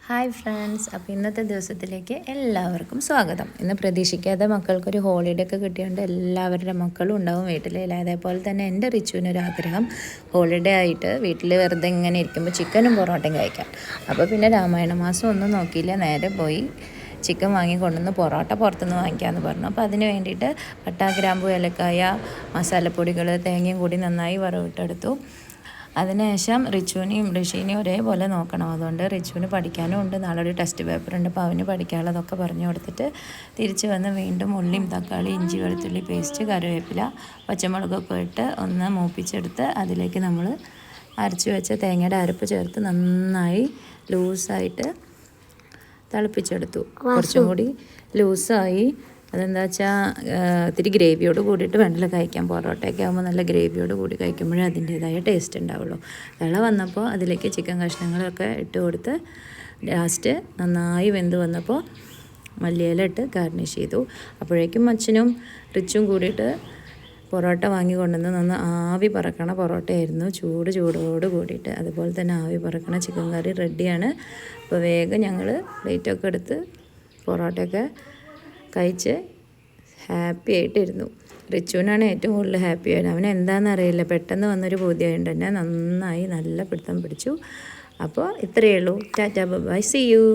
Hi friends, അപ്പോൾ ഇന്നത്തെ ദിവസത്തിലേക്ക് എല്ലാവർക്കും സ്വാഗതം. ഇന്ന് പ്രതീക്ഷിക്കാതെ മക്കൾക്കൊരു ഹോളിഡേ ഒക്കെ കിട്ടിയതുകൊണ്ട് എല്ലാവരുടെ മക്കളും ഉണ്ടാവും വീട്ടിൽ. അതേപോലെ തന്നെ എൻ്റെ റിച്ചുവിനൊരാഗ്രഹം ഹോളിഡേ ആയിട്ട് വീട്ടിൽ വെറുതെ ഇങ്ങനെ ഇരിക്കുമ്പോൾ ചിക്കനും പൊറോട്ടയും കഴിക്കാം. അപ്പോൾ പിന്നെ രാമായണ മാസം ഒന്നും നോക്കിയില്ല, നേരെ പോയി ചിക്കൻ വാങ്ങിക്കൊണ്ടുവന്ന് പൊറോട്ട പുറത്തുനിന്ന് വാങ്ങിക്കാമെന്ന് പറഞ്ഞു. അപ്പോൾ അതിന് വേണ്ടിയിട്ട് പട്ട, ഗ്രാമ്പു, ഏലക്കായ, മസാലപ്പൊടികൾ, തേങ്ങയും കൂടി നന്നായി വറവിട്ടെടുത്തു. അതിനുശേഷം റിച്ചുവിനെയും ഋഷീനെയും ഒരേപോലെ നോക്കണം. അതുകൊണ്ട് റിച്ചുവിന് പഠിക്കാനും ഉണ്ട്, നാളെ ഒരു ടെസ്റ്റ് പേപ്പറുണ്ട്. അപ്പോൾ അവന് പഠിക്കാനുള്ളതൊക്കെ പറഞ്ഞു കൊടുത്തിട്ട് തിരിച്ച് വന്ന് വീണ്ടും ഉള്ളിയും തക്കാളി, ഇഞ്ചി, വെളുത്തുള്ളി പേസ്റ്റ്, കറിവേപ്പില, പച്ചമുളകൊക്കെ ഇട്ട് ഒന്ന് മൂപ്പിച്ചെടുത്ത് അതിലേക്ക് നമ്മൾ അരച്ച് വെച്ച തേങ്ങയുടെ അരപ്പ് ചേർത്ത് നന്നായി ലൂസായിട്ട് തിളപ്പിച്ചെടുത്തു. കുറച്ചും കൂടി ലൂസായി. അതെന്താ വെച്ചാൽ ഇത്തിരി ഗ്രേവിയോട് കൂടിയിട്ട് വേണ്ടല്ലോ കഴിക്കാൻ. പൊറോട്ടയൊക്കെ ആകുമ്പോൾ നല്ല ഗ്രേവിയോട് കൂടി കഴിക്കുമ്പോഴേ അതിൻ്റേതായ ടേസ്റ്റ് ഉണ്ടാവുള്ളൂ. വെള്ളം വന്നപ്പോൾ അതിലേക്ക് ചിക്കൻ കഷ്ണങ്ങളൊക്കെ ഇട്ട് കൊടുത്ത് ലാസ്റ്റ് നന്നായി വെന്ത് വന്നപ്പോൾ മല്ലിയില ഇട്ട് ഗാർണിഷ് ചെയ്തു. അപ്പോഴേക്കും അച്ഛനും റിച്ചും കൂടിയിട്ട് പൊറോട്ട വാങ്ങി കൊണ്ടുവന്ന് നന്ന് ആവി പറക്കണ പൊറോട്ടയായിരുന്നു, ചൂടോട് കൂടിയിട്ട്. അതുപോലെ തന്നെ ആവി പറക്കണ ചിക്കൻ കറി റെഡിയാണ്. അപ്പോൾ വേഗം ഞങ്ങൾ പ്ലേറ്റൊക്കെ എടുത്ത് പൊറോട്ടയൊക്കെ കഴിച്ച് ഹാപ്പി ആയിട്ടിരുന്നു. റിച്ചുവിനാണ് ഏറ്റവും കൂടുതൽ ഹാപ്പി ആയത്. അവന് എന്താണെന്നറിയില്ല, പെട്ടെന്ന് വന്നൊരു ബോധ്യമായിട്ട് തന്നെ നന്നായി നല്ല പിടുത്തം പിടിച്ചു. അപ്പോൾ ഇത്രയേ ഉള്ളൂ. Tata bye, see U.